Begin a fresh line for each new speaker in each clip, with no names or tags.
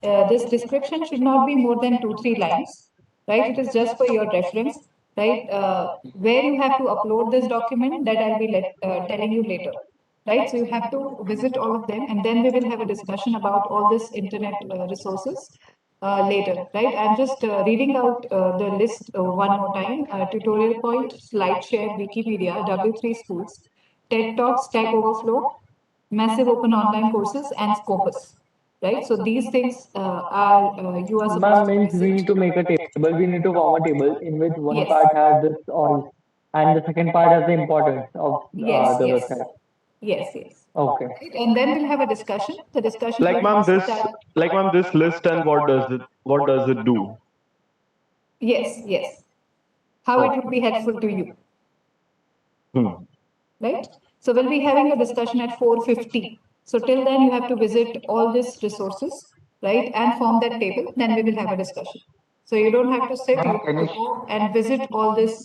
this description should not be more than 2-3 lines, right? It is just for your reference, right? Where you have to upload this document, that I'll be telling you later, right? So you have to visit all of them, and then we will have a discussion about all this internet resources later, right? I'm just reading out the list one more time. Tutorial Point, SlideShare, Wikipedia, W3 Schools, TED Talks, Stack Overflow, Massive Open Online Courses, and Scopus, right? So these things you are supposed
Ma'am,
to
means we
visit.
need to make a table. We need to form a table in which one
Yes.
part has this all, and the second part has the importance of
Yes,
the
yes,
website.
yes, yes.
Okay.
Right? And then we'll have a discussion. The discussion
Like
will
ma'am,
start.
this list and what does it do?
Yes, yes. How it would be helpful to you,
Hmm.
right? So we'll be having a discussion at 4:50. So till then, you have to visit all these resources, right, and form that table. Then we will have a discussion. So you don't have to sit. You
Ma'am,
have to go and visit all these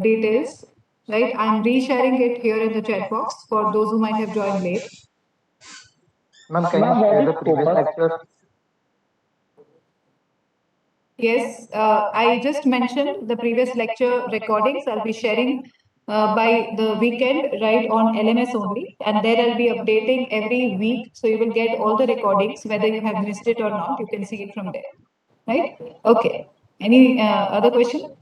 details, right? I'm resharing it here in the chat box for those who might have joined late.
ma'am, can you
Ma'am, what
share
is
the previous
Scopus?
lectures?
Yes, I just mentioned the previous lecture recordings. I'll be sharing by the weekend, right, on LMS only, and there I'll be updating every week. So you will get all the recordings, whether you have missed it or not. You can see it from there, right? Okay. Any other question?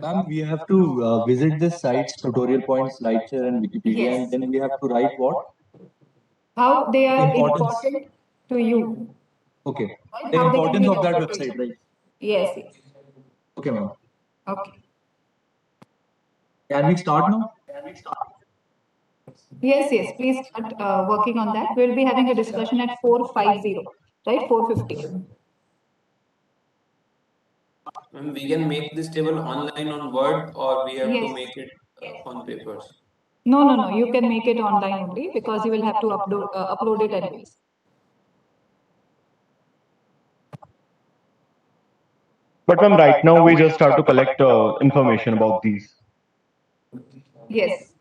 Ma'am, we have to visit the sites, tutorial points, SlideShare, and Wikipedia, and
Yes.
then we have to write what?
How they are
Importance.
important to you.
Okay.
Right?
The
How they can
importance
be
of that
helpful to you.
website, right?
Yes, yes.
Okay, ma'am.
Okay.
Can we start now?
Yes, yes. Please start working on that. We'll be having a discussion at 4:50, right? 4:50.
We can make this table online on Word, or we have to
Yes.
make it on papers.
No, no, no. You can make it online only because you will have to upload it anyways.
But ma'am, right now we just have to collect information about these.
Yes.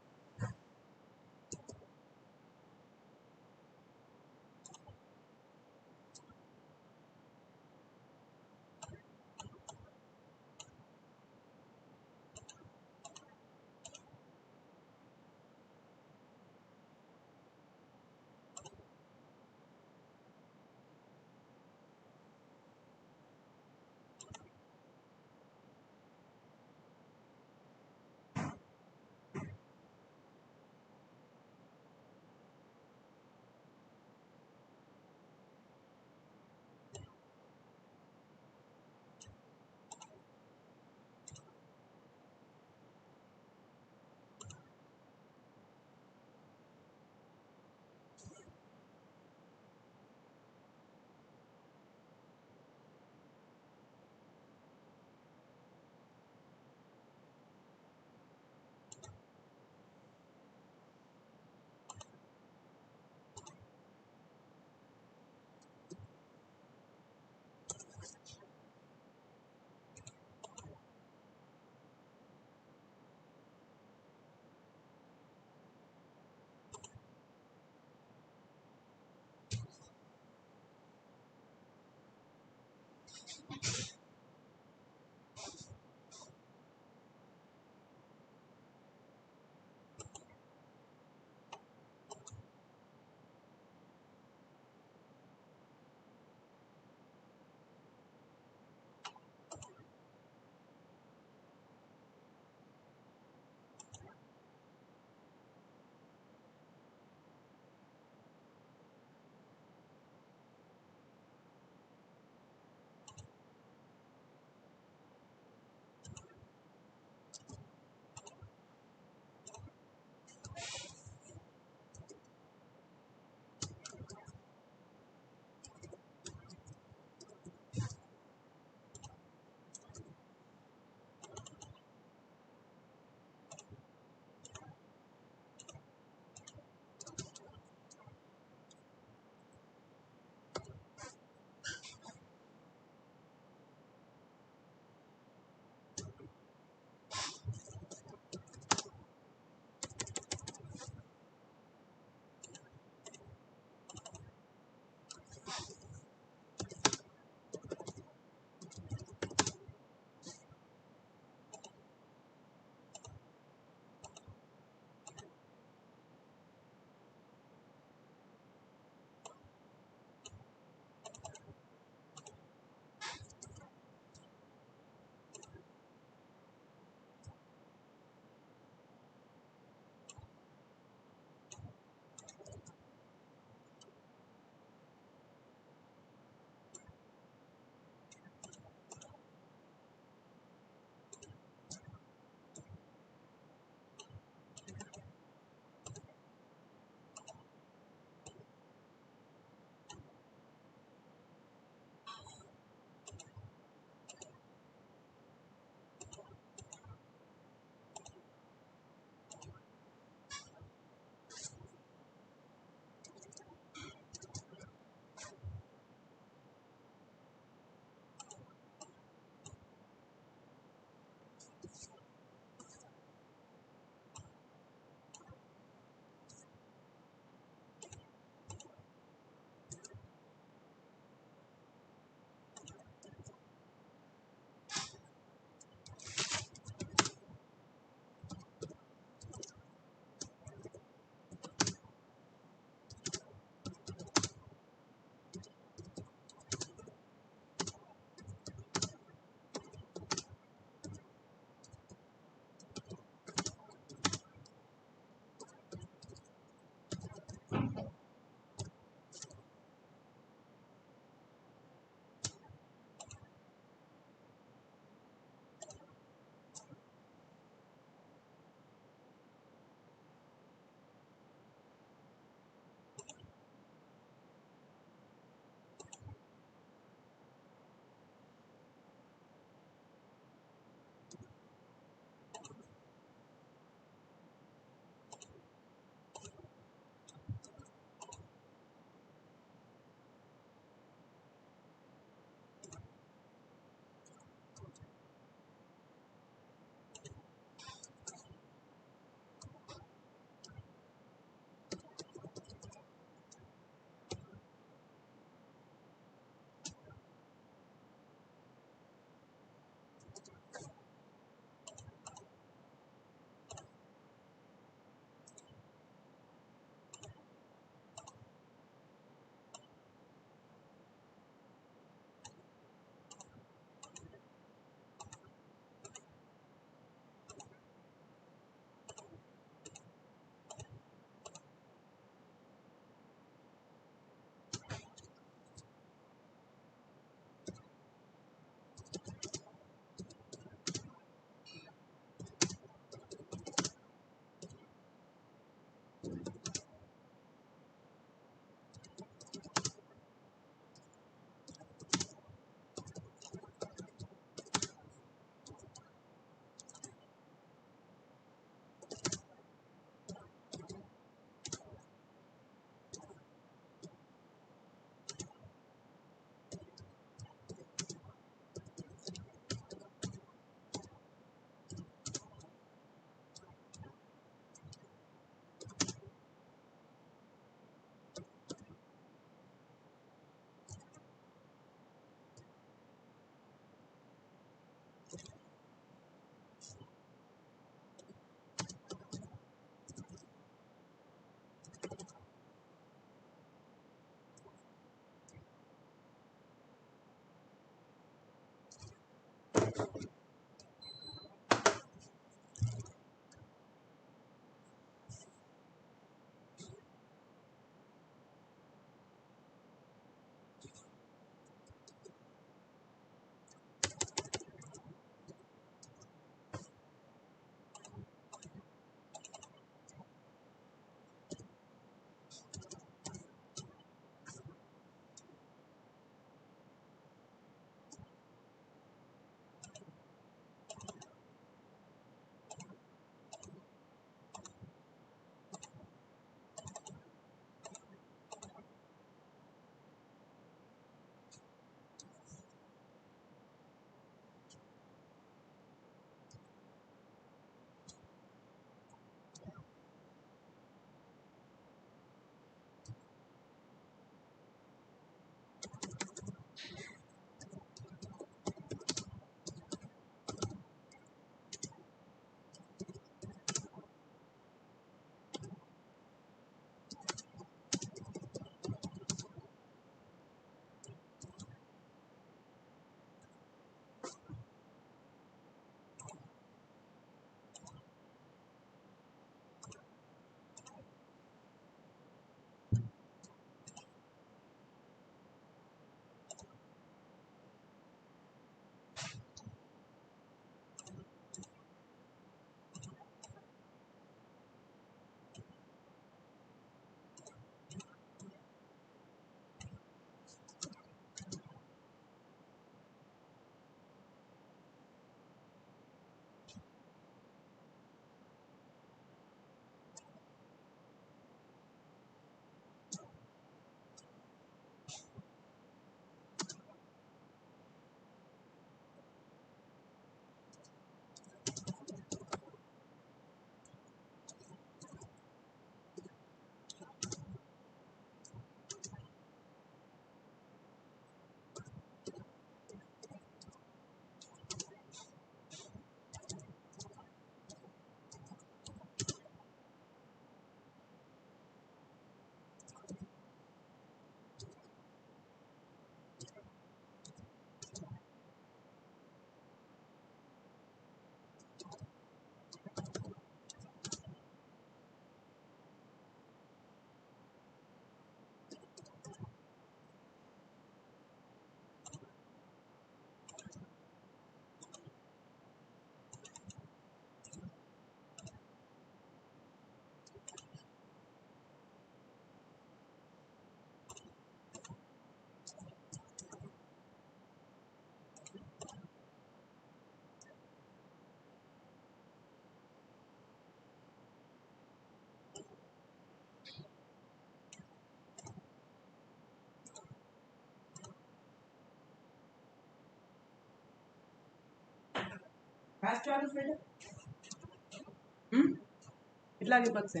કેટલા વાગે પતશે?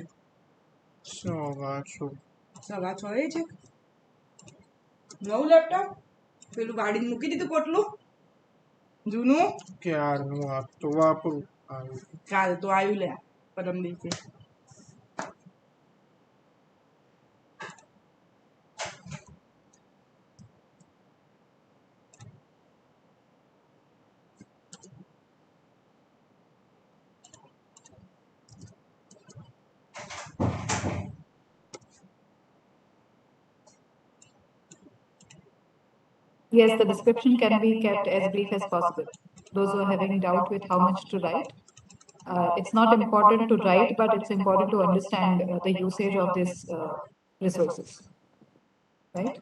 6:15 છે. નવું laptop પેલું ગાડીને મૂકી દીધું પોટલું જૂનું
ક્યારનું તો વાપરું
કાલ તો આવ્યું લે પરમ દિવસે.
Yes, the description can be kept as brief as possible. Those who are having doubt with how much to write, it's not important to write, but it's important to understand the usage of these resources, right?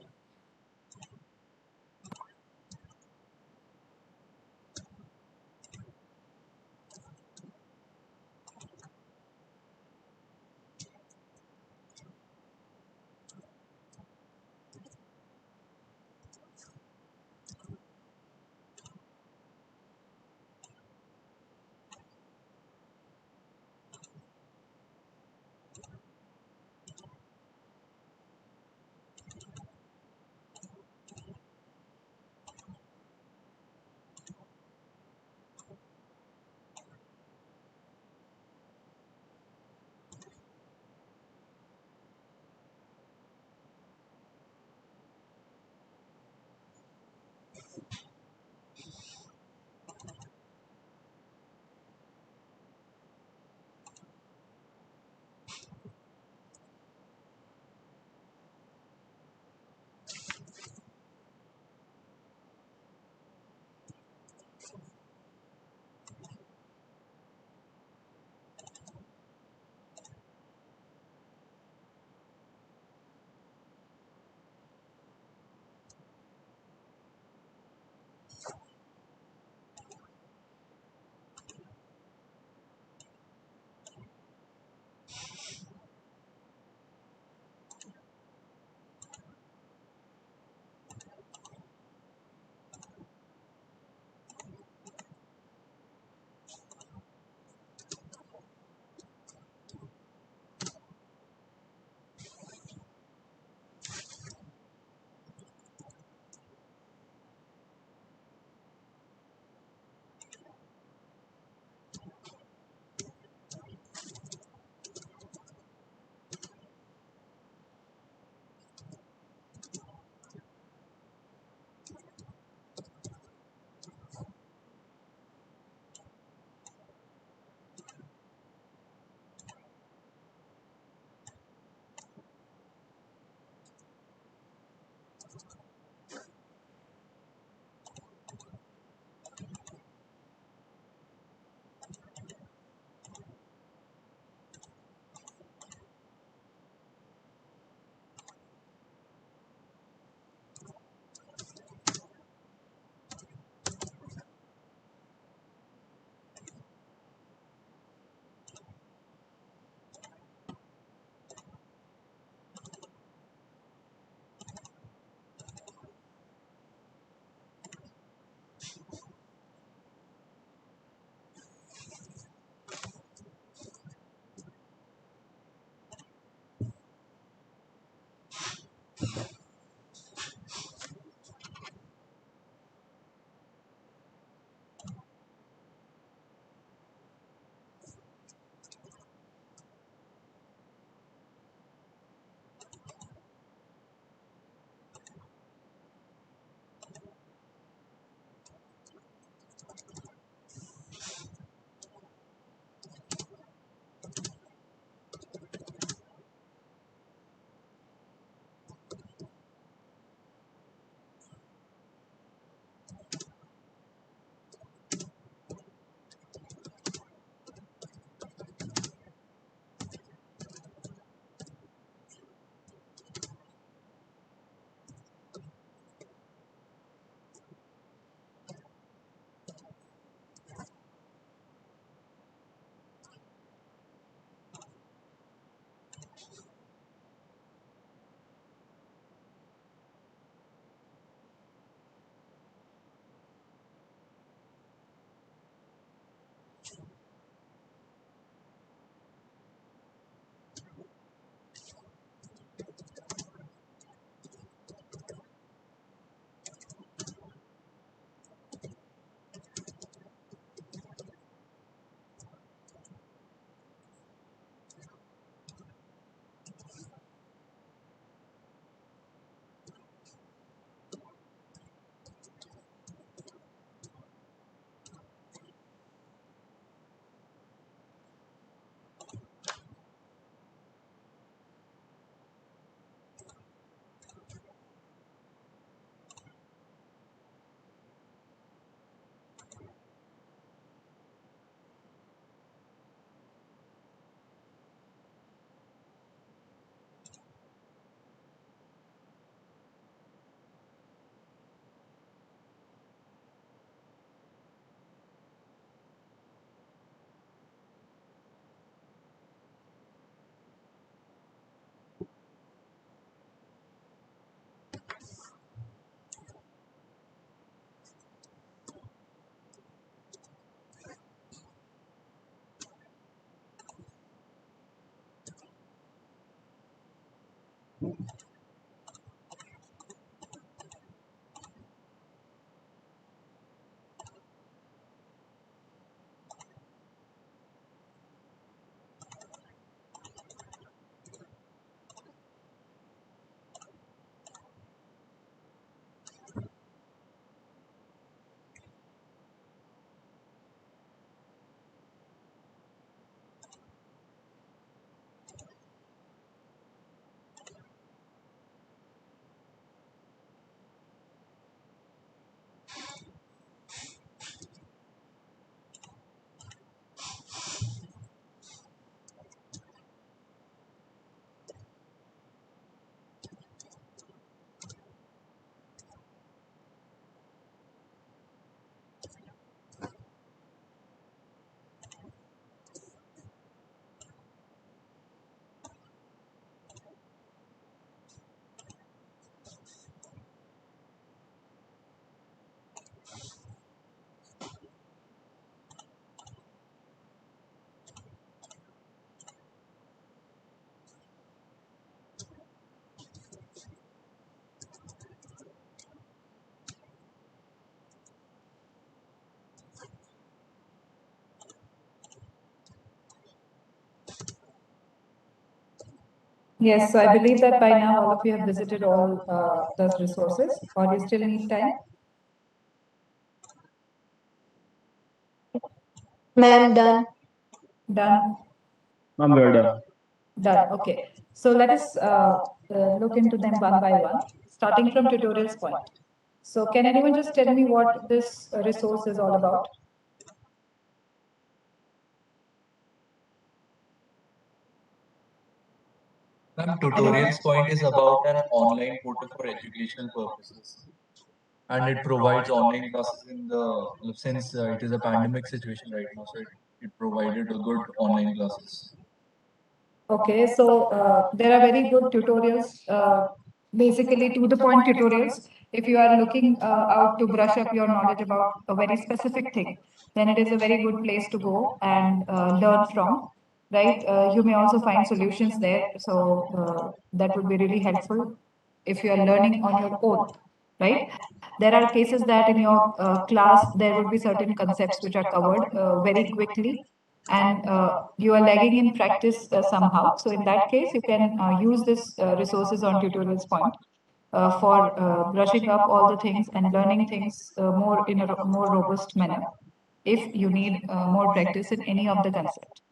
Yes, so I believe that by now all of you have visited all those resources, or you still need time?
Ma'am, done.
Done?
I'm well done.
Done, okay. So let us look into them one by one, starting from tutorials point. So can anyone just tell me what this resource is all about?
Ma'am, tutorials point is about an online portal for educational purposes, and it provides online classes in the since it is a pandemic situation right now, so it provided a good online classes.
Okay, so there are very good tutorials, basically to the point tutorials. If you are looking out to brush up your knowledge about a very specific thing, then it is a very good place to go and learn from, right? You may also find solutions there, so that would be really helpful if you are learning on your own, right? There are cases that in your class there would be certain concepts which are covered very quickly, and you are lagging in practice somehow. So in that case, you can use this resources on tutorials point for brushing up all the things and learning things more in a more robust manner if you need more practice in any of the concept.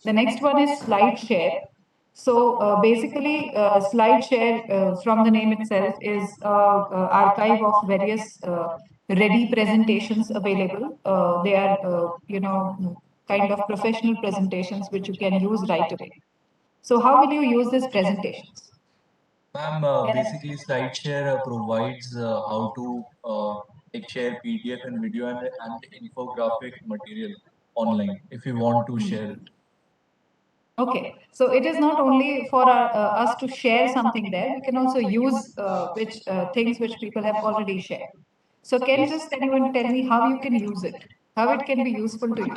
The next one is slide share. So basically, slide share from the name itself is archive of various ready presentations available. They are, kind of professional presentations which you can use right away. So how will you use these presentations?
Ma'am, basically SlideShare provides how to like share PDF and video and infographic material online if you want to share it.
Okay, so it is not only for us to share something there, we can also use which things which people have already shared. So can just anyone tell me how you can use it, how it can be useful to you?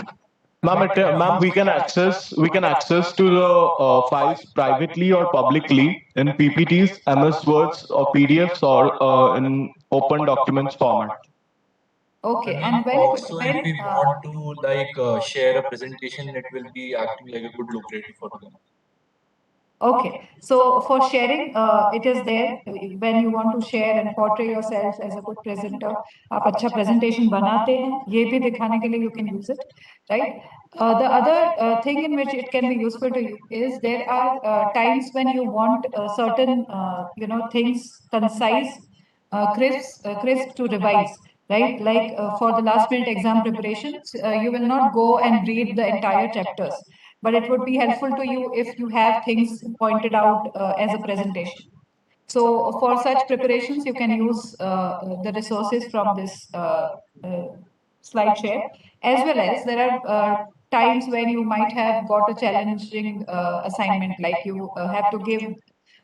Ma'am, we can access to the files privately or publicly in PPTs, MS Words, or PDFs, or in open documents format.
Okay,
And
and when
also if we want to like share a presentation, it will be acting like a good lucrative for them.
Okay, so for sharing, it is there when you want to share and portray yourself as a good presenter. आप अच्छा presentation बनाते हैं, ये भी दिखाने के लिए you can use it, right? The other thing in which it can be useful to you is there are times when you want certain things concise, crisp to revise, right? Like for the last minute exam preparations, you will not go and read the entire chapters, but it would be helpful to you if you have things pointed out as a presentation. So for such preparations, you can use the resources from this slide share, as well as there are times when you might have got a challenging assignment, like you have to give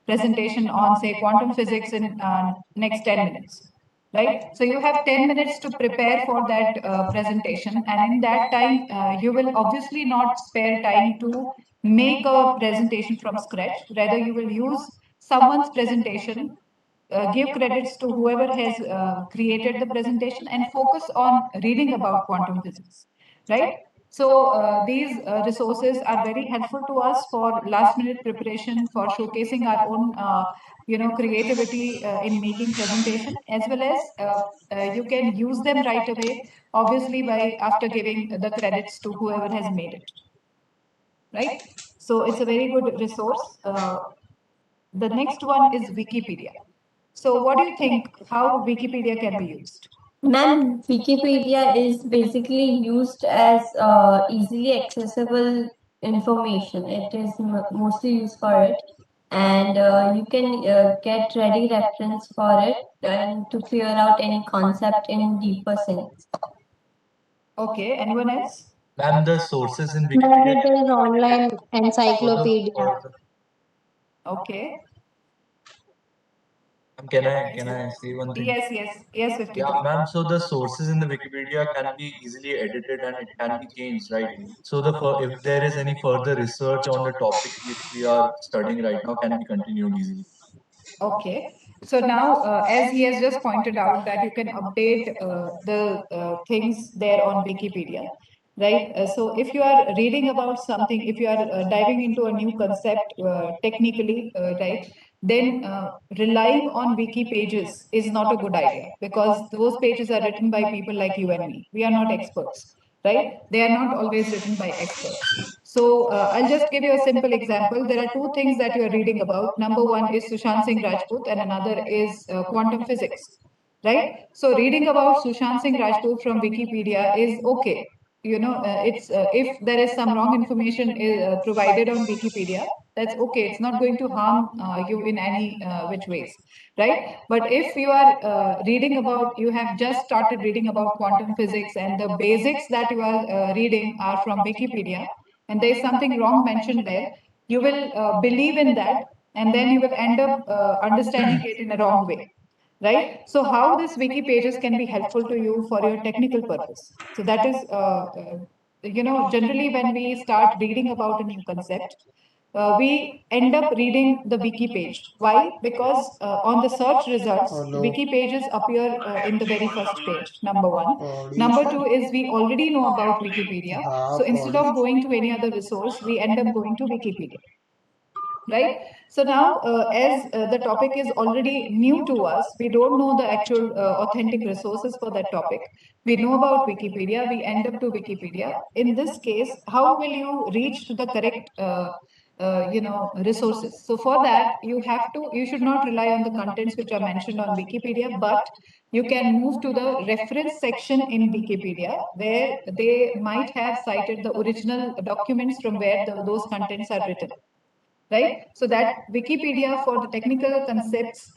presentation on, say, quantum physics in next 10 minutes. Right? So you have 10 minutes to prepare for that presentation, and in that time, you will obviously not spare time to make a presentation from scratch. Rather, you will use someone's presentation, give credits to whoever has created the presentation, and focus on reading about quantum physics, right? So these resources are very helpful to us for last minute preparation, for showcasing our own creativity in making presentation, as well as you can use them right away, obviously by after giving the credits to whoever has made it, right? So it's a very good resource. The next one is Wikipedia. So what do you think how Wikipedia can be used?
Ma'am, Wikipedia is basically used as easily accessible information. It is mostly used for it, and you can get ready reference for it and to clear out any concept in deeper sense.
Okay, anyone else?
Ma'am, the sources in
Ma'am,
Wikipedia
it is online
for
encyclopedia.
the
Okay.
Ma'am, can I say one thing?
Yes, 50.
Yeah, ma'am. So the sources in the Wikipedia can be easily edited and it can be changed, right? So if there is any further research on the topic which we are studying right now, can be continued easily.
Okay. So now, as he has just pointed out that you can update the things there on Wikipedia, right? So if you are reading about something, if you are diving into a new concept technically, right, then relying on wiki pages is not a good idea, because those pages are written by people like you and me. We are not experts, right? They are not always written by experts. So I'll just give you a simple example. There are two things that you are reading about. Number one is Sushant Singh Rajput, and another is quantum physics, right? So reading about Sushant Singh Rajput from Wikipedia is okay. It's if there is some wrong information provided on Wikipedia, that's okay. It's not going to harm you in any which ways, right? But if you are reading about, you have just started reading about quantum physics, and the basics that you are reading are from Wikipedia, and there is something wrong mentioned there, you will believe in that, and then you will end up understanding it in a wrong way, right? So how this wiki pages can be helpful to you for your technical purpose? So that is generally when we start reading about a new concept, we end up reading the wiki page. Why? Because on the search results,
Hello.
wiki pages appear in the very first page, number one.
Audio.
Number two is we already know about Wikipedia. So instead
Audio.
of going to any other resource, we end up going to Wikipedia, right? So now, as the topic is already new to us, we don't know the actual authentic resources for that topic. We know about Wikipedia, we end up to Wikipedia. In this case, how will you reach to the correct resources? So for that, you should not rely on the contents which are mentioned on Wikipedia, but you can move to the reference section in Wikipedia, where they might have cited the original documents from where those contents are written, right? So that Wikipedia for the technical concepts,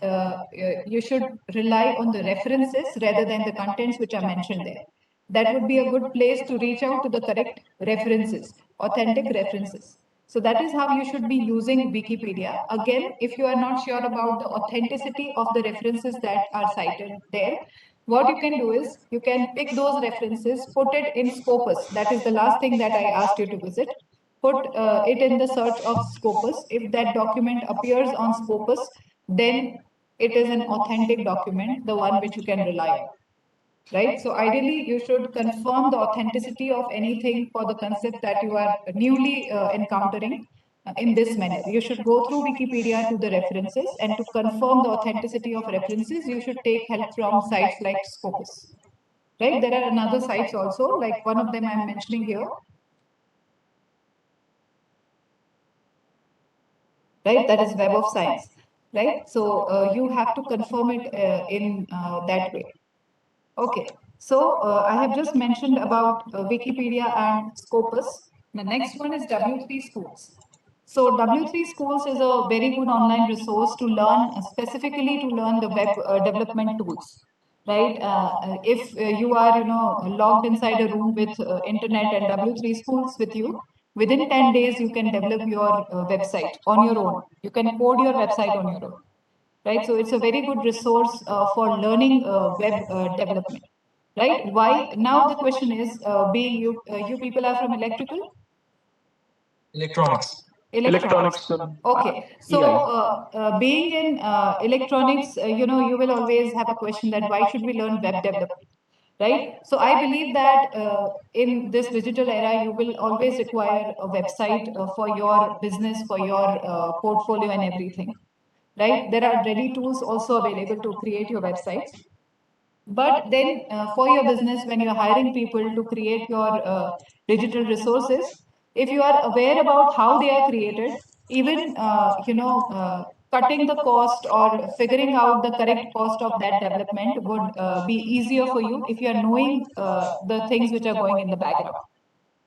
you should rely on the references rather than the contents which are mentioned there. That would be a good place to reach out to the correct references, authentic references. So that is how you should be using Wikipedia. Again, if you are not sure about the authenticity of the references that are cited there, what you can do is you can pick those references, put it in Scopus. That is the last thing that I asked you to visit. Put it in the search of Scopus. If that document appears on Scopus, then it is an authentic document, the one which you can rely on, right? So ideally, you should confirm the authenticity of anything for the concept that you are newly encountering in this manner. You should go through Wikipedia to the references, and to confirm the authenticity of references, you should take help from sites like Scopus, right? There are another sites also, like one of them I'm mentioning here, right? That is Web of Science, right? So you have to confirm it in that way. Okay, so I have just mentioned about Wikipedia and Scopus. The next one is W3 Schools. So W3 Schools is a very good online resource to learn, specifically to learn the web development tools, right? If you are, logged inside a room with internet and W3 Schools with you, within 10 days you can develop your website on your own. You can code your website on your own, right? So it's a very good resource for learning web development, right? Why? Now the question is, being you people are from electrical,
Electronics.
Electronics and
Okay, so being in electronics, you will always have a question that why should we learn web development, right? So I believe that in this digital era, you will always require a website for your business, for your portfolio and everything, right? There are ready tools also available to create your websites. But then for your business, when you're hiring people to create your digital resources, if you are aware about how they are created, even cutting the cost or figuring out the correct cost of that development would be easier for you if you are knowing the things which are going in the background,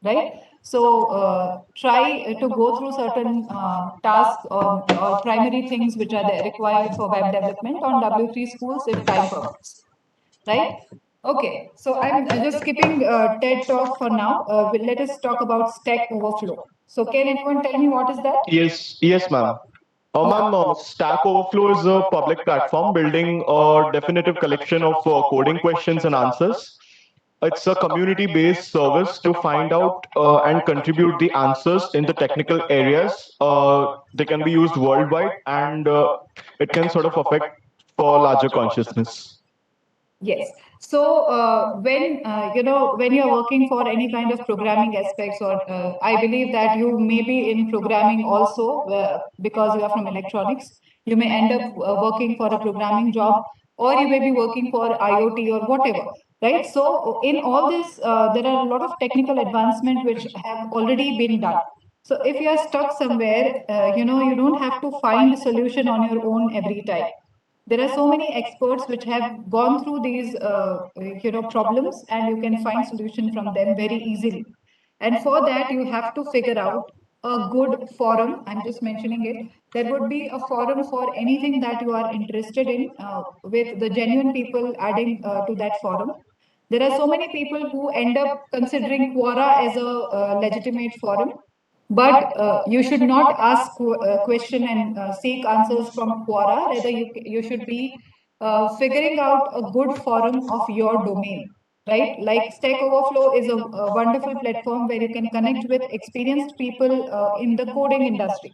right? So try to go through certain tasks or primary things which are there required for web development on W3 schools if time permits, right? Okay, so I'm just skipping TED Talk for now. Let us talk about Stack Overflow. So can anyone tell me what is that?
yes, ma'am. Ma'am, Stack Overflow is a public platform building a definitive collection of coding questions and answers. It's a community-based service to find out and contribute the answers in the technical areas. They can be used worldwide, and it can sort of affect for larger consciousness.
Yes. So when you are working for any kind of programming aspects, or I believe that you may be in programming also because you are from electronics. You may end up working for a programming job, or you may be working for IoT or whatever, right? So in all this, there are a lot of technical advancement which have already been done. So if you are stuck somewhere, you don't have to find a solution on your own every time. There are so many experts which have gone through these problems, and you can find solution from them very easily. And for that you have to figure out a good forum. I'm just mentioning it. There would be a forum for anything that you are interested in, with the genuine people adding to that forum. There are so many people who end up considering Quora as a legitimate forum, but you should not ask question and seek answers from Quora. Rather, you should be figuring out a good forum of your domain, right? Like Stack Overflow is a wonderful platform where you can connect with experienced people in the coding industry,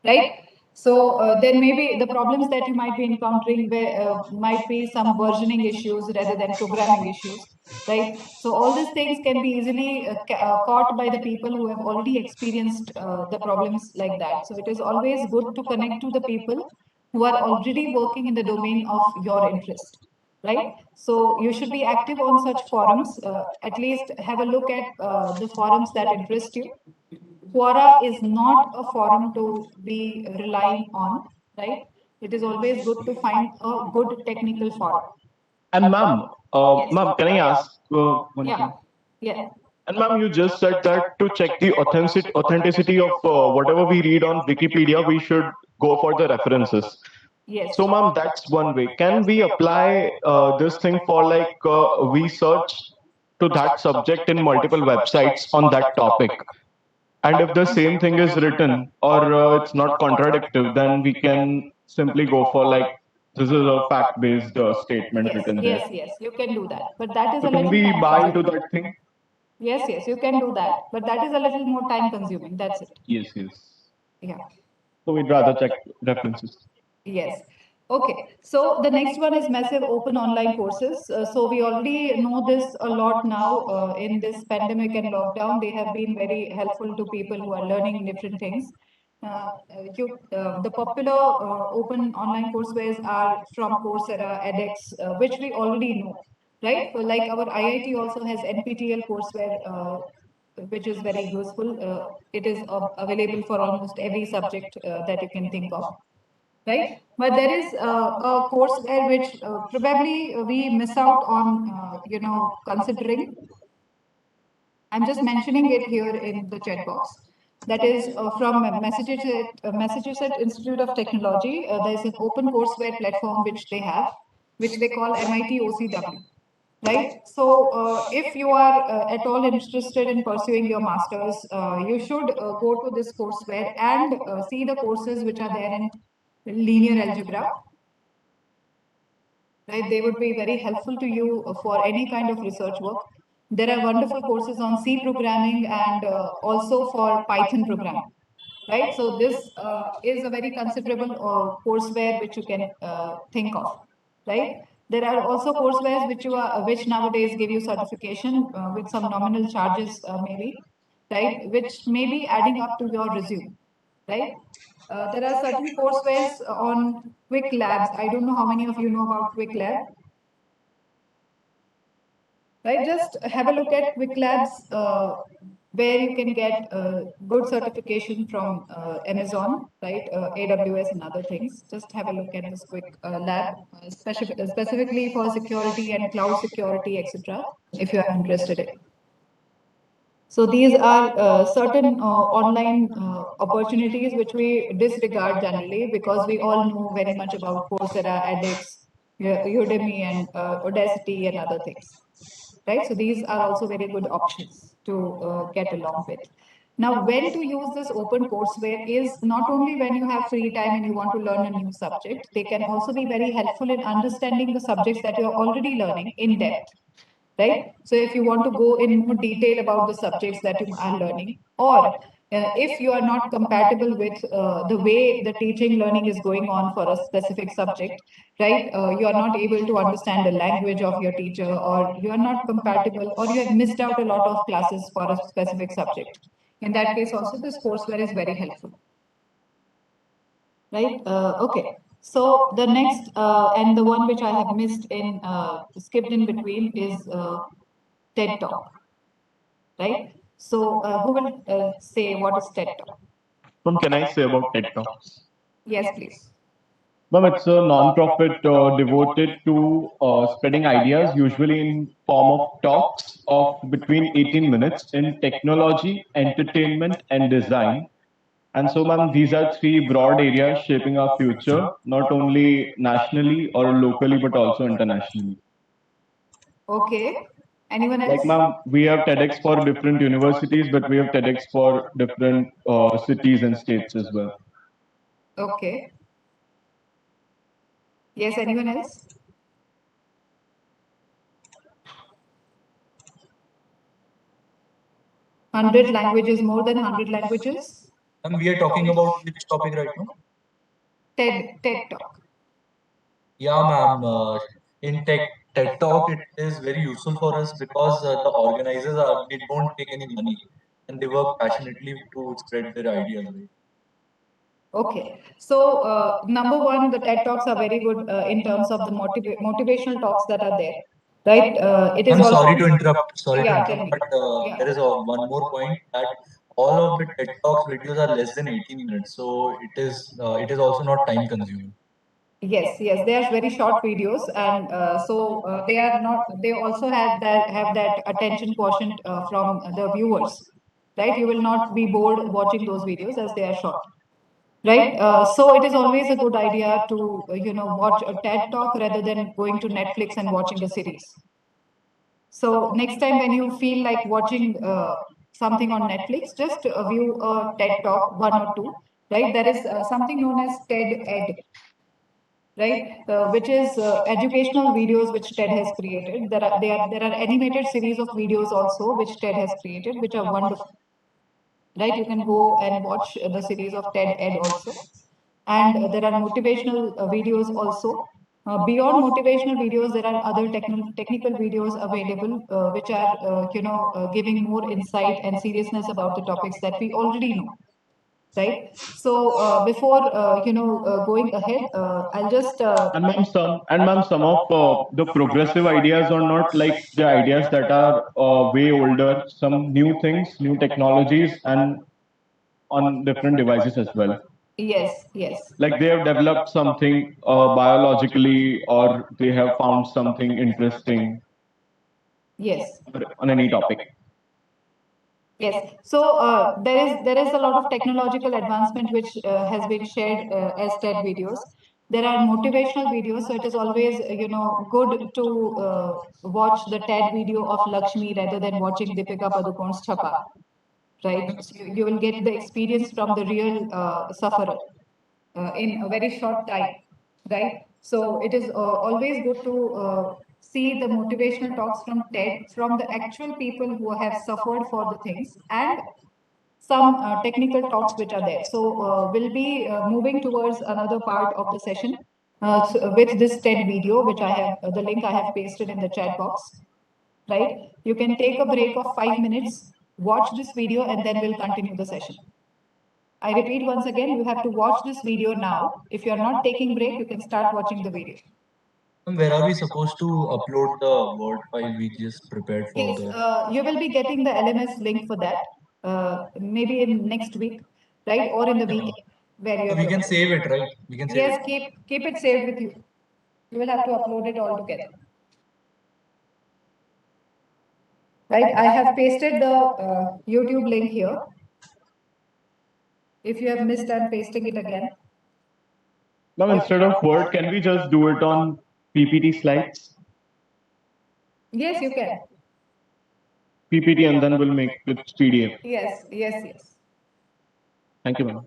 right? So there may be the problems that you might be encountering where might be some versioning issues rather than programming issues, right? So all these things can be easily caught by the people who have already experienced the problems like that. So it is always good to connect to the people who are already working in the domain of your interest, right? So you should be active on such forums. At least have a look at the forums that interest you. Quora is not a forum to be relying on, right? It is always good to find a good technical forum.
And ma'am,
Yes.
ma'am, can I ask one
Yeah.
thing?
Yeah.
And ma'am, you just said that to check the authenticity of whatever we read on Wikipedia, we should go for the references.
Yes.
So, ma'am, that's one way. Can we apply this thing for like we search to that subject in multiple websites on that topic? And if the same thing is written or it's not contradictive, then we can simply go for like this is a fact-based statement
Yes,
written there.
yes, yes, you can do that. But that is
So
a
can
little
we
time
buy into
consuming.
that thing?
Yes, yes, you can do that. But that is a little more time consuming. That's it.
Yes, yes.
Yeah.
So we'd rather check references.
Yes. Okay. So the next one is massive open online courses. So we already know this a lot now in this pandemic and lockdown. They have been very helpful to people who are learning different things. The popular open online courseware are from Coursera, edX, which we already know, right? So like our IIT also has NPTEL courseware, which is very useful. It is available for almost every subject that you can think of, right? But there is a courseware which probably we miss out on, considering. I'm just mentioning it here in the chat box. That is from Massachusetts Institute of Technology. There is an open courseware platform which they have, which they call MIT OCW. Right. So, if you are at all interested in pursuing your masters, you should go to this courseware and see the courses which are there in linear algebra. Right, they would be very helpful to you for any kind of research work. There are wonderful courses on C programming and also for Python programming. right? So this is a very considerable courseware which you can think of, right? There are also coursewares which nowadays give you certification with some nominal charges maybe, right? Which may be adding up to your resume, right? There are certain coursewares on Quick Labs. I don't know how many of you know about Quick Lab, right? Just have a look at Quick Labs where you can get good certification from Amazon, right? AWS and other things. Just have a look at this Quick Lab, specifically for security and cloud security, etc. If you are interested in. So these are certain online opportunities which we disregard generally because we all know very much about Coursera, edX, Udemy, and Audacity and other things, right? So these are also very good options to get along with. Now, when to use this open courseware is not only when you have free time and you want to learn a new subject, they can also be very helpful in understanding the subjects that you are already learning in depth, right? So if you want to go in more detail about the subjects that you are learning, or if you are not compatible with the way the teaching learning is going on for a specific subject, right? You are not able to understand the language of your teacher, or you are not compatible, or you have missed out a lot of classes for a specific subject. In that case, also this courseware is very helpful, right? Okay. So the next and the one which I have missed in skipped in between is TED Talk, right? So who will say what is TED Talk?
Ma'am, can I say about TED Talks?
Yes, please.
Ma'am, it's a non-profit devoted to spreading ideas, usually in form of talks of between 18 minutes in technology, entertainment, and design. And so, ma'am, these are three broad areas shaping our future, not only nationally or locally, but also internationally.
Okay. Anyone
Like,
else?
ma'am, we have TEDx for different universities, but we have TEDx for different cities and states as well.
Okay. Yes, anyone else? Hundred languages, more than 100 languages.
And we are talking about which topic right now?
TED Talk.
Yeah, ma'am. In TED Talk, it is very useful for us because the organizers they don't take any money and they work passionately to spread their ideas. Right?
Okay. So number one, the TED Talks are very good in terms of the motivational talks that are there, right? It is
I'm
also.
sorry to interrupt. Sorry to
Yeah, tell
interrupt,
me.
but
Yeah.
there is one more point that all of the TED Talks videos are less than 18 minutes, so it is also not time consuming.
Yes, yes, they are very short videos, and so they are not. They also have that attention quotient from the viewers, right? You will not be bored watching those videos as they are short, right? So it is always a good idea to watch a TED Talk rather than going to Netflix and watching a series. So next time when you feel like watching something on Netflix, just view a TED Talk, one or two, right? There is something known as TED Ed, right? Which is educational videos which TED has created. There are animated series of videos also which TED has created, which are wonderful, right? You can go and watch the series of TED Ed also, and there are motivational videos also. Beyond motivational videos, there are other technical videos available which are giving more insight and seriousness about the topics that we already know, right? So before going ahead, I'll just
And ma'am, some of the progressive ideas are not like the ideas that are way older. Some new things, new technologies, and on different devices as well.
yes, yes,
Like they have developed something biologically, or they have found something interesting
yes.
on any topic.
Yes. So there is a lot of technological advancement which has been shared as TED videos. There are motivational videos, so it is always good to watch the TED video of Lakshmi rather than watching Deepika Padukone's Chapa, right? So you will get the experience from the real sufferer in a very short time, right? So it is always good to see the motivational talks from TED from the actual people who have suffered for the things, and some technical talks which are there. So we'll be moving towards another part of the session with this TED video, which I have, the link I have pasted in the chat box, right? You can take a break of 5 minutes, watch this video, and then we'll continue the session. I repeat once again, you have to watch this video now. If you're not taking break, you can start watching the video.
Where are we supposed to upload the Word file we just prepared for
Yes,
the?
you will be getting the LMS link for that, maybe in next week, right? Or in the weekend, where you
So
have
we
to
can
upload.
save it, right? We can save
Yes,
it.
keep it saved with you. You will have to upload it all together. Right, I have pasted the YouTube link here. If you have missed, I'm pasting it again.
Now, instead of Word, can we just do it on PPT slides?
Yes, you can.
PPT, and then we'll make it PDF.
Yes, yes, yes.
Thank you, ma'am.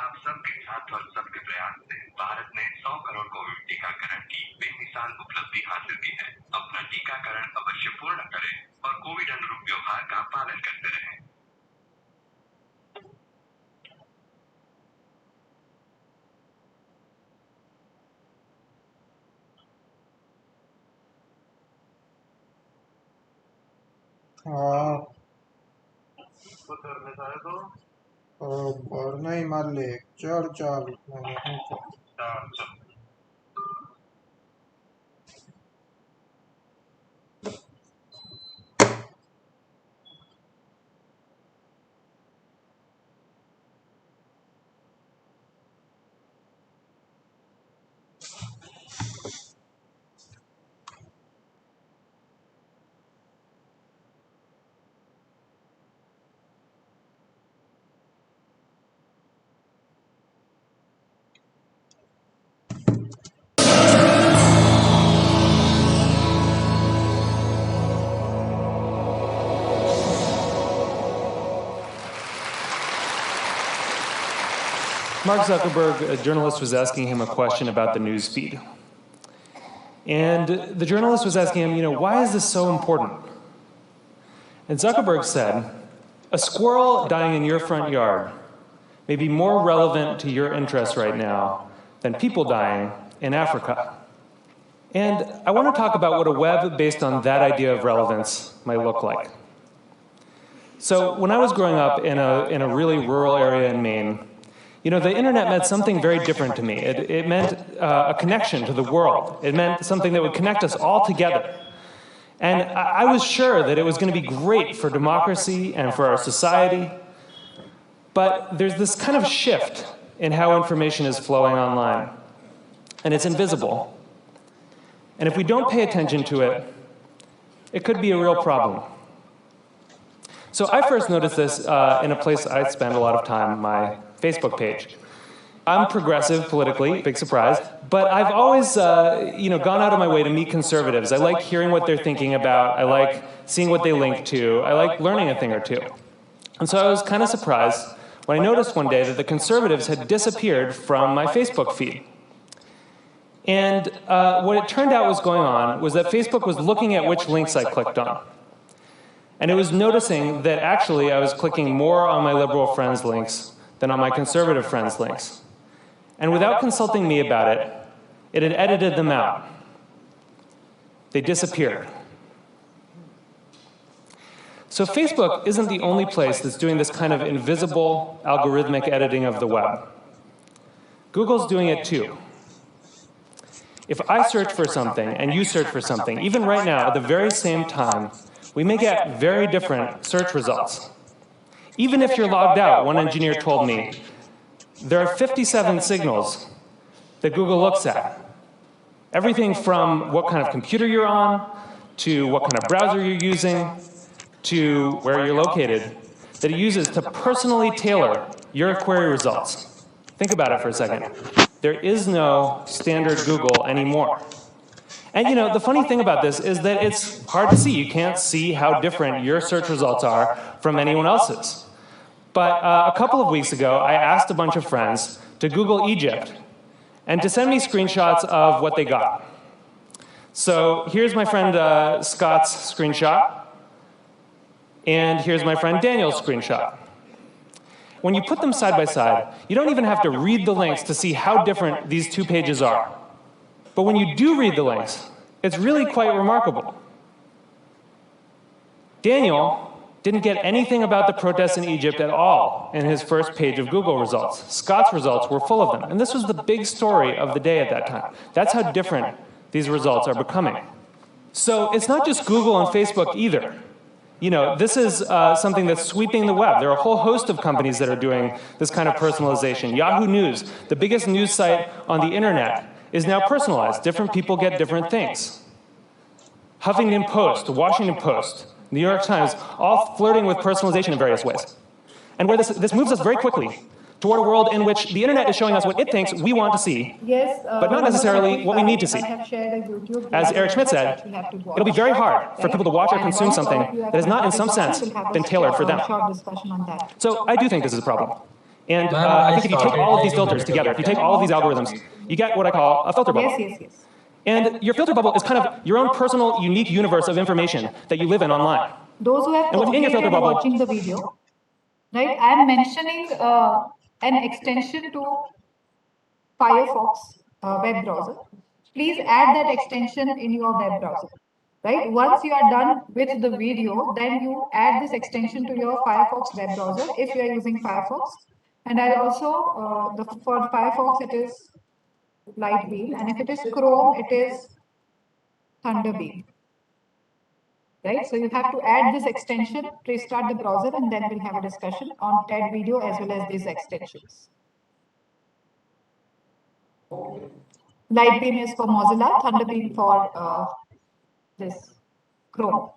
आप सबके साथ और सबके प्रयास से भारत ने 100 crore Covid टीकाकरण की बेमिसाल उपलब्धि हासिल की है। अपना टीकाकरण अवश्य पूर्ण करें और कोविड अनुरूप व्यवहार का पालन करते रहें।
हाँ और नहीं मार ले चल चल
Mark Zuckerberg, a journalist was asking him a question about the news feed. And the journalist was asking him, why is this so important? And Zuckerberg said, a squirrel dying in your front yard may be more relevant to your interests right now than people dying in Africa. And I want to talk about what a web based on that idea of relevance might look like. So when I was growing up in a really rural area in Maine, the internet meant something very different to me. It meant a connection to the world. It meant something that would connect us all together. And I was sure that it was going to be great for democracy and for our society. But there's this kind of shift in how information is flowing online. And it's invisible. And if we don't pay attention to it, it could be a real problem. So I first noticed this in a place I spend a lot of time, my Facebook page. I'm progressive politically, big surprise, but I've always gone out of my way to meet conservatives. I like hearing what they're thinking about. I like seeing what they link to. I like learning a thing or two. And so I was kind of surprised when I noticed one day that the conservatives had disappeared from my Facebook feed. And what it turned out was going on was that Facebook was looking at which links I clicked on. And it was noticing that actually I was clicking more on my liberal friends' links than on my conservative friends' links. And without consulting me about it, it had edited them out. They disappeared. So Facebook isn't the only place that's doing this kind of invisible algorithmic editing of the web. Google's doing it too. If I search for something and you search for something, even right now at the very same time, we may get very different search results. Even if you're logged out, one engineer told me, there are 57 signals that Google looks at. Everything from what kind of computer you're on, to what kind of browser you're using, to where you're located, that it uses to personally tailor your query results. Think about it for a second. There is no standard Google anymore. And the funny thing about this is that it's hard to see. You can't see how different your search results are from anyone else's. But a couple of weeks ago, I asked a bunch of friends to Google Egypt and to send me screenshots of what they got. So here's my friend Scott's screenshot, and here's my friend Daniel's screenshot. When you put them side by side, you don't even have to read the links to see how different these two pages are. But when you do read the links, it's really quite remarkable. Daniel didn't get anything about the protests in Egypt at all in his first page of Google results. Scott's results were full of them. And this was the big story of the day at that time. That's how different these results are becoming. So it's not just Google and Facebook either. This is something that's sweeping the web. There are a whole host of companies that are doing this kind of personalization. Yahoo News, the biggest news site on the internet, is now personalized. Different people get different things. Huffington Post, the Washington Post, New York Times, all flirting with personalization in various ways. And where this moves us very quickly toward a world in which the internet is showing us what it thinks we want to see, but not necessarily what we need to see. As Eric Schmidt said, it'll be very hard for people to watch or consume something that has not in some sense been tailored for them. So I do think this is a problem. And
Ma'am,
I think if you take
started
all of these
like a
filters
minute
together,
ago.
if you
Can
take all of
you
these algorithms,
translate?
you get what I call a filter bubble.
Yes, yes, yes.
And your filter bubble is kind of your own personal, unique universe of information that you live in online.
Those who have
And within your filter
completed
bubble,
watching the video, right, I'm mentioning an extension to Firefox web browser. Please add that extension in your web browser. Right. Once you are done with the video, then you add this extension to your Firefox web browser if you are using Firefox. And I'll also, for Firefox, it is Lightbeam. And if it is Chrome, it is Thunderbeam. Right. So you have to add this extension, restart the browser, and then we'll have a discussion on TED video as well as these extensions. Lightbeam is for Mozilla, Thunderbeam for this Chrome.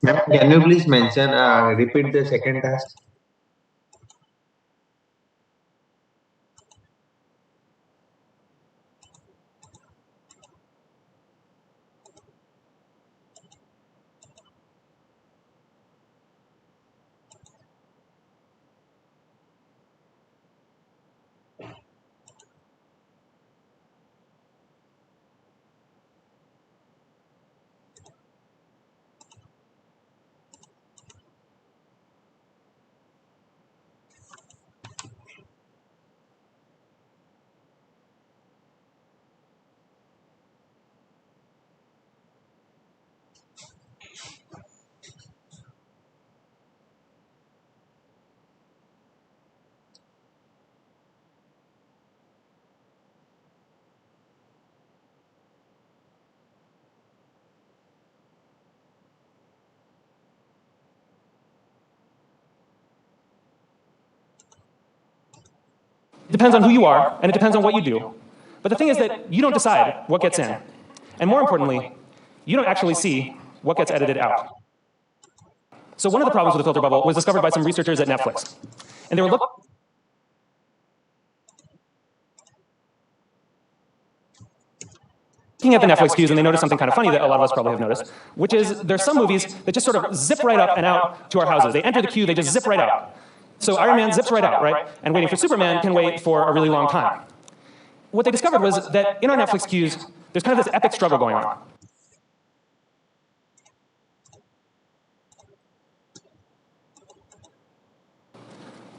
Can you please mention, repeat the second task?
it depends on who you are, and it depends on what you do. But the thing is that you don't decide what gets in. And more importantly, you don't actually see what gets edited out. So one of the problems with the filter bubble was discovered by some researchers at Netflix. And they were looking at the Netflix queues, and they noticed something kind of funny that a lot of us probably have noticed, which is there's some movies that just sort of zip right up and out to our houses. They enter the queue, they just zip right out. So Iron Man zips right out, right? And Waiting for Superman can wait for a really long time. What they discovered was that in our Netflix queues, there's kind of this epic struggle going on.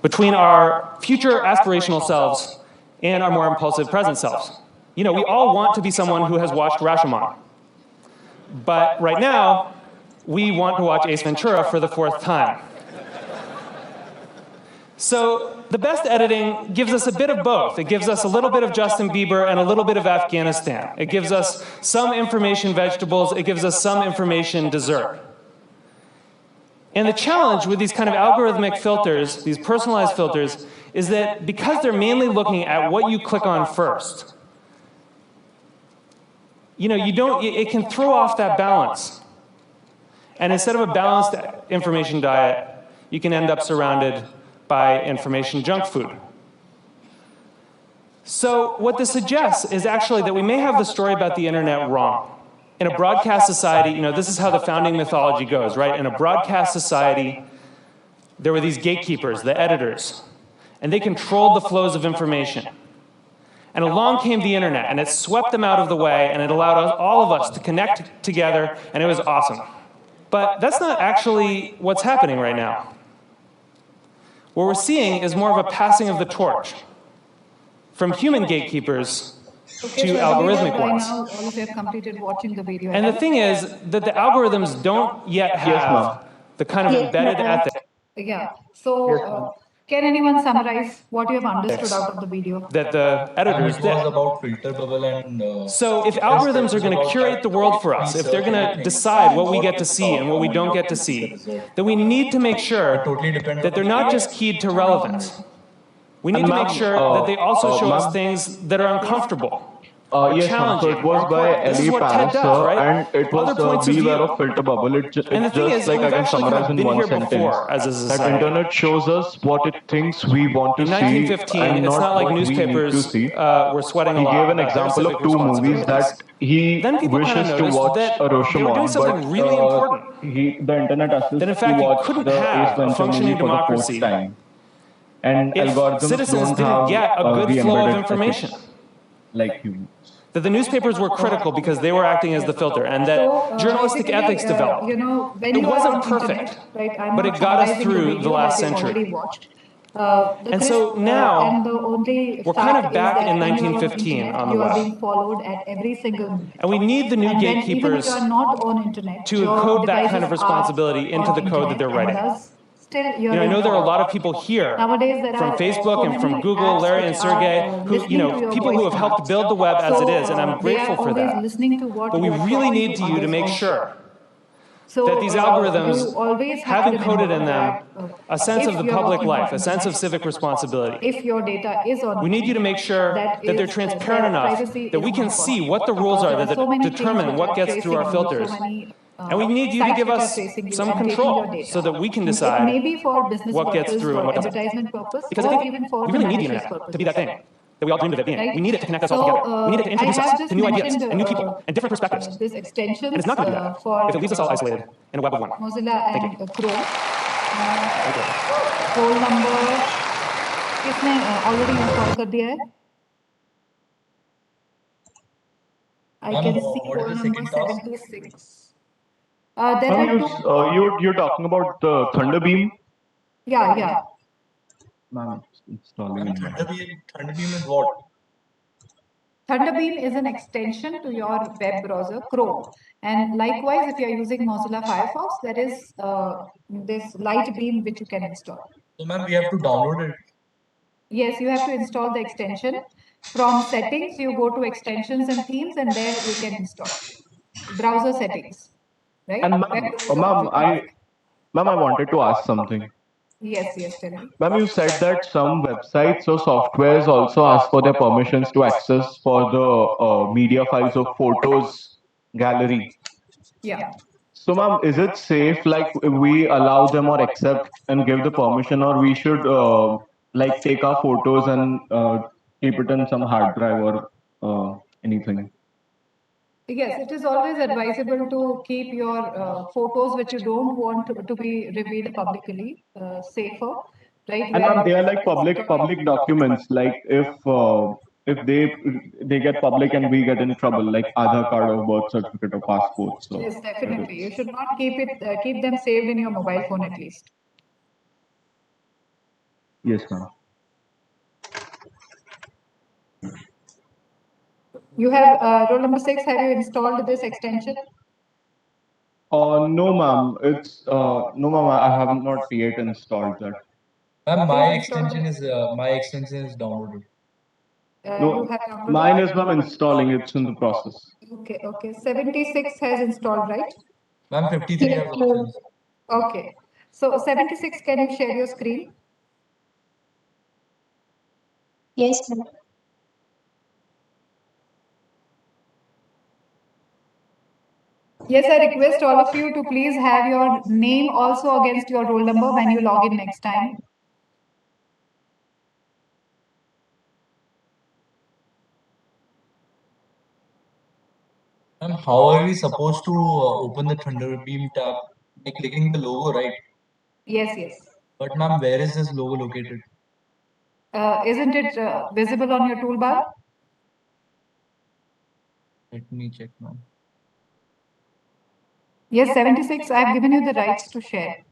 Between our future aspirational selves and our more impulsive present selves. You know, we all want to be someone who has watched Rashomon. But right now, we want to watch Ace Ventura for the 4th time. So the best editing gives us a bit of both. It gives us a little bit of Justin Bieber and a little bit of Afghanistan. It gives us some information vegetables. It gives us some information dessert. And the challenge with these kind of algorithmic filters, these personalized filters, is that because they're mainly looking at what you click on first, you know, it can throw off that balance. And instead of a balanced information diet, you can end up surrounded by information junk food. So what this suggests is actually that we may have the story about the internet wrong. In a broadcast society, you know, this is how the founding mythology goes, right? In a broadcast society, there were these gatekeepers, the editors, and they controlled the flows of information. And along came the internet, and it swept them out of the way, and it allowed all of us to connect together, and it was awesome. But that's not actually what's happening right now. What we're seeing is more of a passing of the torch from human gatekeepers to algorithmic ones.
Now, all of you have completed watching the video.
And the thing is that the algorithms don't yet have the kind of embedded ethics.
Yeah. So, can anyone summarize what you have understood out of the video?
That the editors
It
did.
was about filter bubble and...
So if algorithms are going to curate the world for us, if they're going to decide what we get to see and what we don't get to see, then we need to make sure that they're not just keyed to relevance. We need to make sure that they also show us things that are uncomfortable.
Yes, ma'am. So it was by Ellie Paris,
right?
and it was beware of filter bubble. It's just like I can summarize in one sentence. That internet shows us what it thinks we want to
in
see,
1915,
and
it's not like
what we need
newspapers
to see.
were sweating a
He
lot.
gave an example of 2 movies that he
Then people kind
wishes
of
to
noticed
watch
that
a
they were doing
Rashomon,
something really important.
but the internet assists
That in
to
fact you
watch
couldn't
the Ace
have a
Ventura
functioning
movie for the 4th
democracy
time. And
if
algorithms
citizens
don't
didn't
have
get a good
the
flow of
embedded
information.
ethics like humans.
That the newspapers were critical because they were acting as the filter, and that journalistic
basically,
ethics developed.
You know, when
It
you
wasn't
are on
perfect,
internet, right? I'm
but
not
it got us
summarizing
through the
video
last
that you've
century.
already watched.
And so now,
and the only
we're kind of
fact
back
is that
in
when you are on
1915
internet,
on the
you are
web.
being followed at every single minute.
And we need the new
And then
gatekeepers
even if you are not on internet,
to
your
encode that kind
devices
of responsibility
are
into
on
the code that
internet,
they're
and
writing.
thus still
You
you're
know, I know
being
there are a lot
followed.
of people here
Nowadays, there
from
are
Facebook
so
and from
many
Google,
apps
Larry
which
and Sergey,
are
who,
listening
you
to
know,
your
people who
voice
have helped
commands.
build the web as
So,
it is, and I'm
they
grateful
are
for
always
that.
listening to what
But we
you are
really
talking
need to you to
others
make
also.
sure
So,
that these
you
algorithms
always
have
to
encoded
remember
in them
that,
a sense
if
of the
you're
public
working on
life, a sense of
internet,
civic responsibility.
if your data is on
We need you to make sure
that
they're
is,
transparent
their
enough
privacy
that
is
we can
not
see
possible.
what the rules are
There
that
so many things
determine
which
what
are
gets through our
tracing you,
filters.
so many,
And we need you to
sites
give
which are
us
tracing you
some
and taking your
control
data.
so that we can
It
decide
may be for business
what gets
purpose,
through and
for
what doesn't.
advertisement purpose,
Because I
or
think
even for
we really need the
malicious
internet
purposes.
to be that thing that we all dreamed of it being.
Right?
We need it to connect us
So,
all together. We need it to
I
introduce
have
us
just
to new ideas
mentioned,
and new people and different perspectives.
This
And
extensions
it's not going to do that
for
if it leaves us all isolated in a web of one.
Mozilla
Thank
and
you.
Chrome.
Thank you.
Roll number किसने already install कर दिया है? I can see
what is
roll
the
number
second task?
76. There
Ma'am,
are two.
you're talking about the Thunderbeam?
Yeah.
Ma'am, installing in
Thunderbeam is what?
Thunderbeam is an extension to your web browser, Chrome. And likewise, if you're using Mozilla Firefox, there is this light beam which you can install.
So, ma'am, we have to download it.
Yes, you have to install the extension. From settings, you go to extensions and themes, and there you can install browser settings. Right?
And ma'am, I wanted to ask something.
Yes, tell me.
Ma'am, you said that some websites or softwares also ask for their permissions to access for the media files of photos gallery.
Yeah.
So, ma'am, is it safe, like, we allow them or accept and give the permission, or we should like take our photos and keep it in some hard drive or anything?
Yes, it is always advisable to keep your photos which you don't want to be revealed publicly safer, right?
And ma'am, they are like public documents. Like if they get public and we get in trouble, like Aadhaar card or birth certificate or passport. So
yes, definitely. You should not keep them saved in your mobile phone at least.
Yes, ma'am.
You have roll number 6. Have you installed this extension?
No, ma'am. It's no, ma'am. I have not yet installed that.
Ma'am,
Please install
my extension is downloaded.
No,
You have downloaded.
mine is, ma'am, installing. It's in the process.
Okay, okay. 76 has installed, right?
Ma'am, 53 has also installed.
Okay. So 76, can you share your screen?
Yes, ma'am.
Yes, I request all of you to please have your name also against your roll number when you log in next time.
Ma'am, how are we supposed to open the Thunderbeam tab by clicking the logo, right?
Yes, yes.
But ma'am, where is this logo located?
Isn't it visible on your toolbar?
Let me check, ma'am.
Yes, 76. I have given you the rights to share.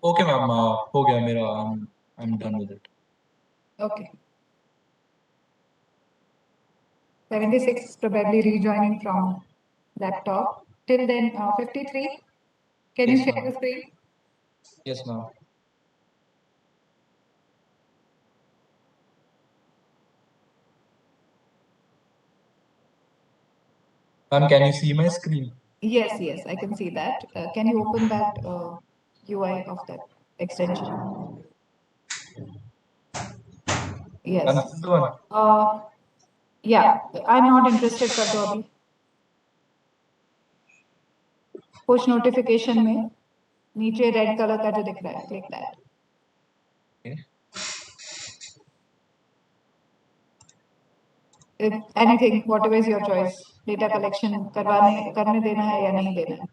Okay, ma'am. हो गया मेरा. I'm done with it.
Okay. 76 is probably rejoining from laptop. Till then, 53. Can you
Yes,
share
ma'am.
the screen?
Yes, ma'am. Ma'am, can you see my screen?
Yes, yes, I can see that. Can you open that UI of that extension? Yes.
Ma'am, this is the one.
Yeah, I'm not interested कर दो अभी. Push notification में नीचे red colour का जो दिख रहा है, click that.
Okay.
If anything, whatever is your choice, data collection करने देना है या नहीं देना है.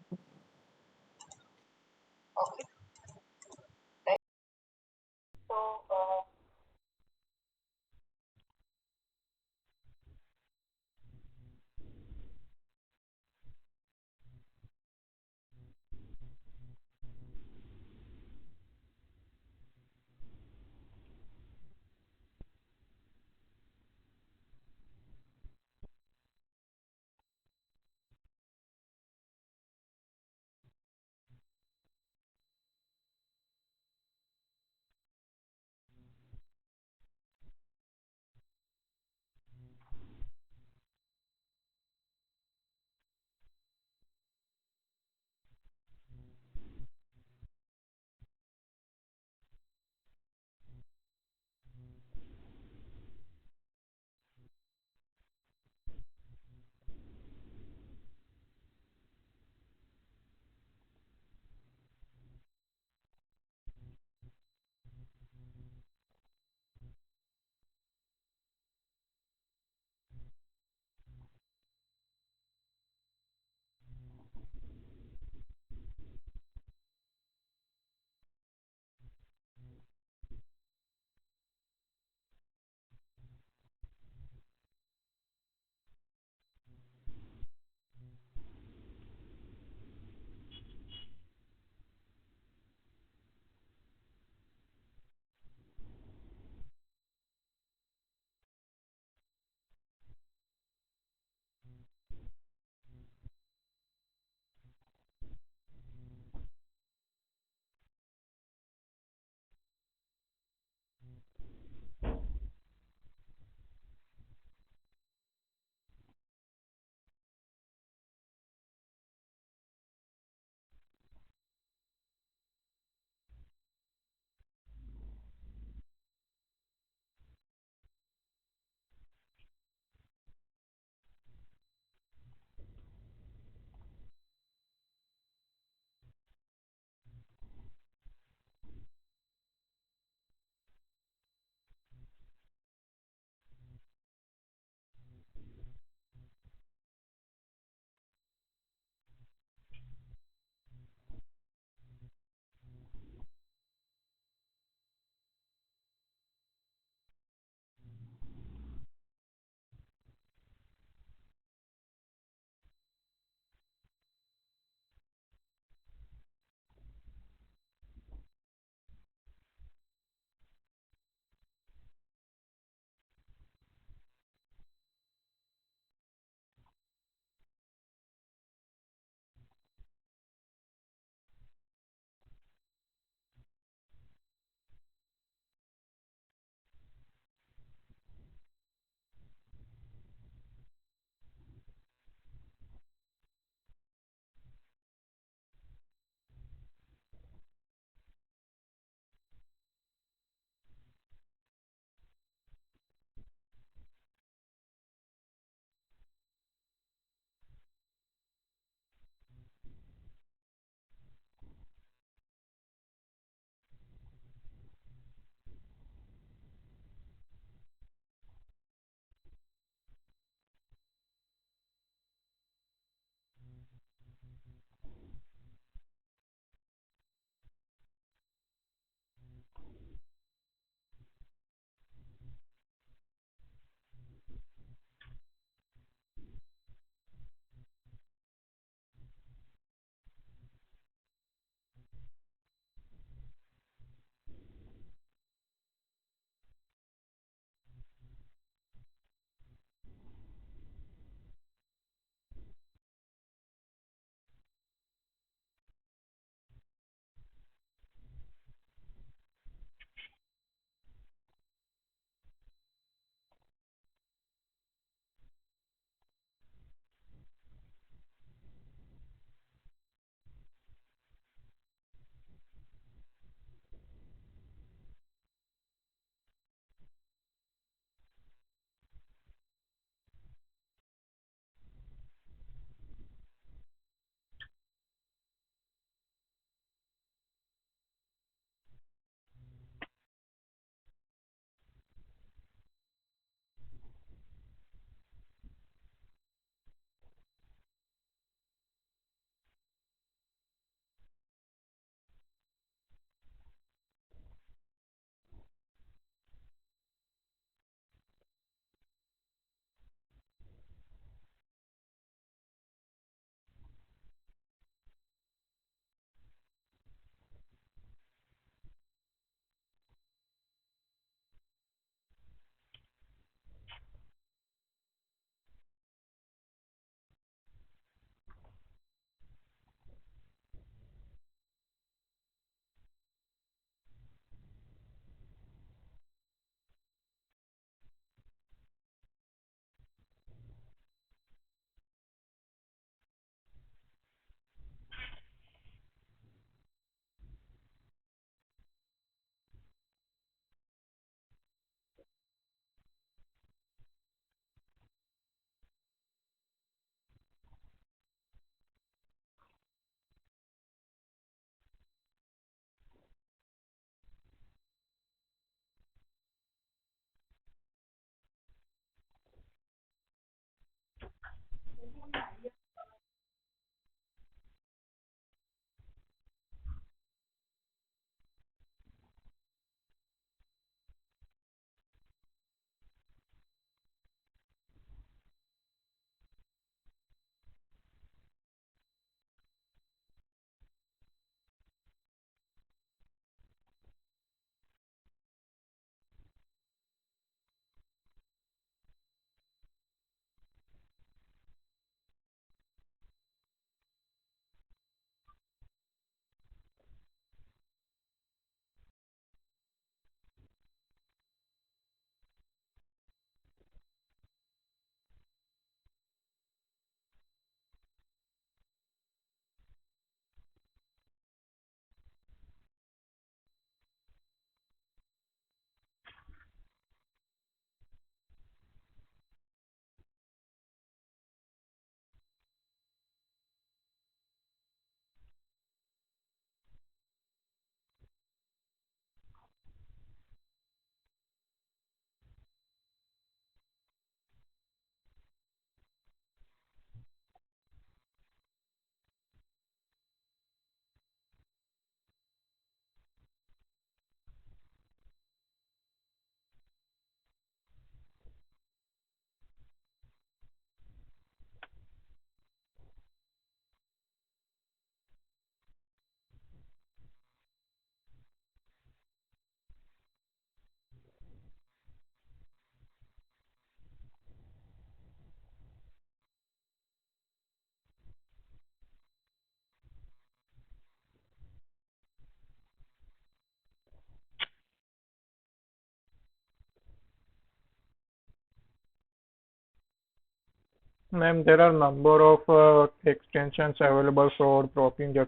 Ma'am, there are number of extensions available for dropping the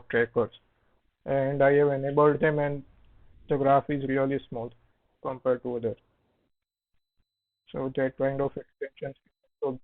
trackers, and I have enabled them, and the graph is really small compared to others. So that kind of extensions. So